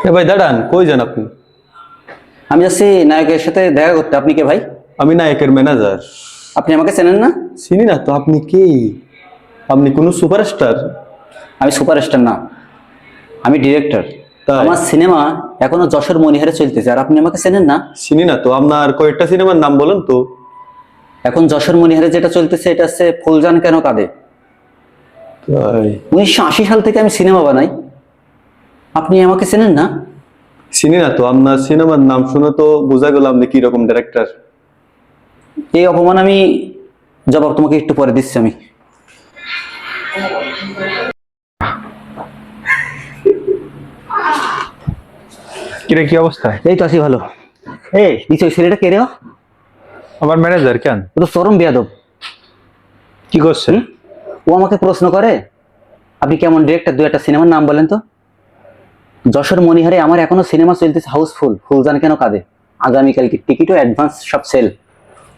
এ ভাই দাঁড়ান, কই যান আপনি? আমি যাচ্ছি নায়কের সাথে দেখা করতে। আপনি কে ভাই? আমি নায়কের ম্যানেজার। আপনি আমাকে চেনেন না? চিনি না তো, আপনি কে? আপনি কোন সুপারস্টার? আমি সুপারস্টার না, আমি ডিরেক্টর। তাই? আমার সিনেমা এখনো যশোর মনিহারে চলতেছে, আর আপনি আমাকে চেনেন না? চিনি না তো। আপনার কয়েকটা সিনেমার নাম বলেন তো। এখন যশোর মনিহারে যেটা চলতেছে এটা হচ্ছে ফুলজান কেন কাঁদে। তাই? 1980 সাল থেকে আমি সিনেমা বানাই, আপনি আমাকে চেনেন না? চিনি না তো। আপনার সিনেমার নাম শুনে তো বোঝা গেল আপনি কি রকম ডাইরেক্টর। এই অপমান আমি জবাব তোমাকে একটু পরে দিচ্ছি আমি। কিরে, কি অবস্থা? এই তো আছি ভালো। এই নিশ্চয় ছেলেটা কে রে? আমার ম্যানেজার কেন? ও তো চরম বেয়াদব। কি করছে? ও আমাকে প্রশ্ন করে আপনি কেমন ডিরেক্টর, দু একটা সিনেমার নাম বলেন তো। যশোর মনিহারে আমার এখনো সিনেমা চলতেছে হাউসফুল, ফুলজান কেন কাঁদে, আগামীকালকে টিকিট ও অ্যাডভান্স সব সেল।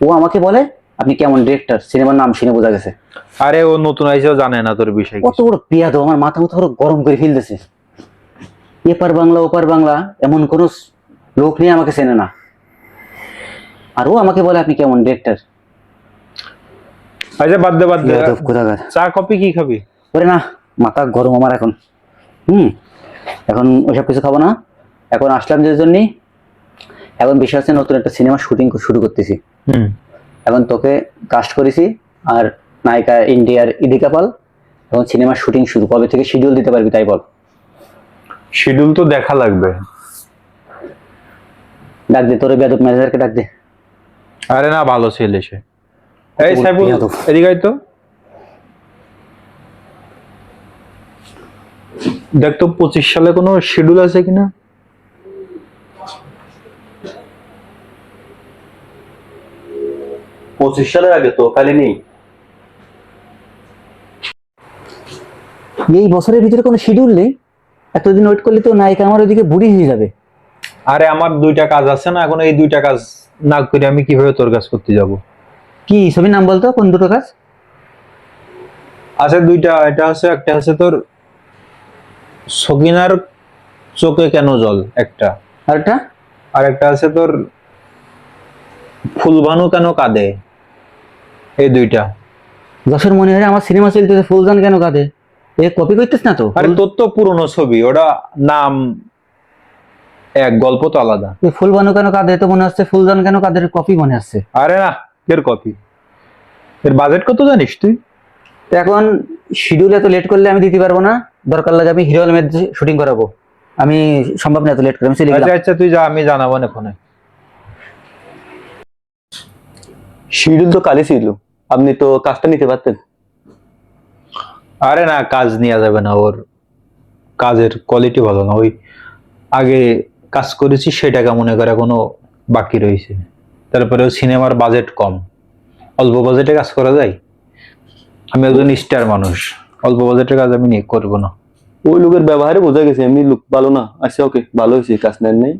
ও আমাকে বলে আপনি কেমন ডিরেক্টর, সিনেমার নাম শুনে বোঝা গেছে। আরে ও নতুন আইসেও জানে না তোর বিষয় কত বড় বেয়াদব, আমার মাথা মতো গরম করে ফেলতেছে। এপার বাংলা ওপার বাংলা এমন কোন লোক নিয়ে আমাকে চেনে না, আর ও আমাকে বলে আপনি কেমন ডিরেক্টর। আচ্ছা, বাদ দে বাদ দে। বেয়াদব কোথাকার। চা কফি কি খাবি? ওরে না, মাথা গরম আমার এখন। এখন ওইসব কিছু খাবো না। এখন আসলাম যে জন্য, এখন বিষয় হচ্ছে নতুন একটা সিনেমা শুটিং শুরু করতেছি। এখন তোকে কাস্ট করেছি, আর নায়িকা ইন্ডিয়ার ইদিকা পাল। এখন সিনেমার শুটিং শুরু, কবে থেকে শিডিউল দিতে পারবি তাই বল। শিডিউল তো দেখা লাগবে। ডাক দে তোর বেয়াদব ম্যানেজারকে, ডাক দে। আরে না, ভালো ছেলে সে। এই কত বড় সাইফুল, বেয়াদব। এদিকে আয় তো। দেখ তো 25 সালে কোনো শিডিউল আছে কিনা। 25 সালের আগে তো খালি নেই। এই বছরের ভিতরে কোনো শিডিউল নেই? এতদিন ওয়েট করলে তো নায়িকা আমার ওইদিকে বুড়ি হয়ে যাবে। আরে আমার দুইটা কাজ আছে না, এখন এই দুইটা কাজ না করে আমি কিভাবে তোর কাজ করতে যাব? কি ছবির নাম বলতো, কোন দুটো কাজ? আছে দুইটা। এটা হচ্ছে, একটা হচ্ছে তোর সকিনার চোখে কেন জল একটা, আর একটা? আর একটা আছে তোর ফুলবানু কেন কাঁদে। এই দুইটা। যশোর মনিহারে আমার সিনেমা চলতেছে, ফুলজান কেন কাঁদে। এ কপি করতেছ না তো? আরে তোর তো পুরনো ছবি, ওটা নাম এক, গল্প তো আলাদা। ফুল বানু কেন কাঁদে তো মনে হচ্ছে ফুলজান কেন কাঁদে কপি মনে হচ্ছে। আরে না, এর কপি। এর বাজেট কত জানিস তুই? তো এখন শিডিউল এত লেট করলে আমি দিতে পারবো না। দরকার লাগে আমি হিরো আলমের শুটিং করাবো, আমি সম্ভব না এত লেট করে, আমি চলে গেলাম। আচ্ছা আচ্ছা, তুই যা, আমি জানাবো না ফোনে। শিডিউল তো কালই ছিল, আপনি তো কাজটা নিতে পারতেন। আরে না, কাজ নেওয়া যাবে না, ওর কাজের কোয়ালিটি ভালো না। ওই আগে কাজ করেছি সেটাকে মনে করে এখনো বাকি রয়েছে। তারপরে সিনেমার বাজেট কম, অল্প বাজেটে কাজ করা যায়। আমি একজন স্টার মানুষ, অল্প বাজেটের কাজ আমি নিয়ে করবো না। ওই লোকের ব্যবহারে বোঝা গেছে এমনি লোক ভালো না। আচ্ছা ওকে, ভালো হয়েছে কাজ নেন নাই।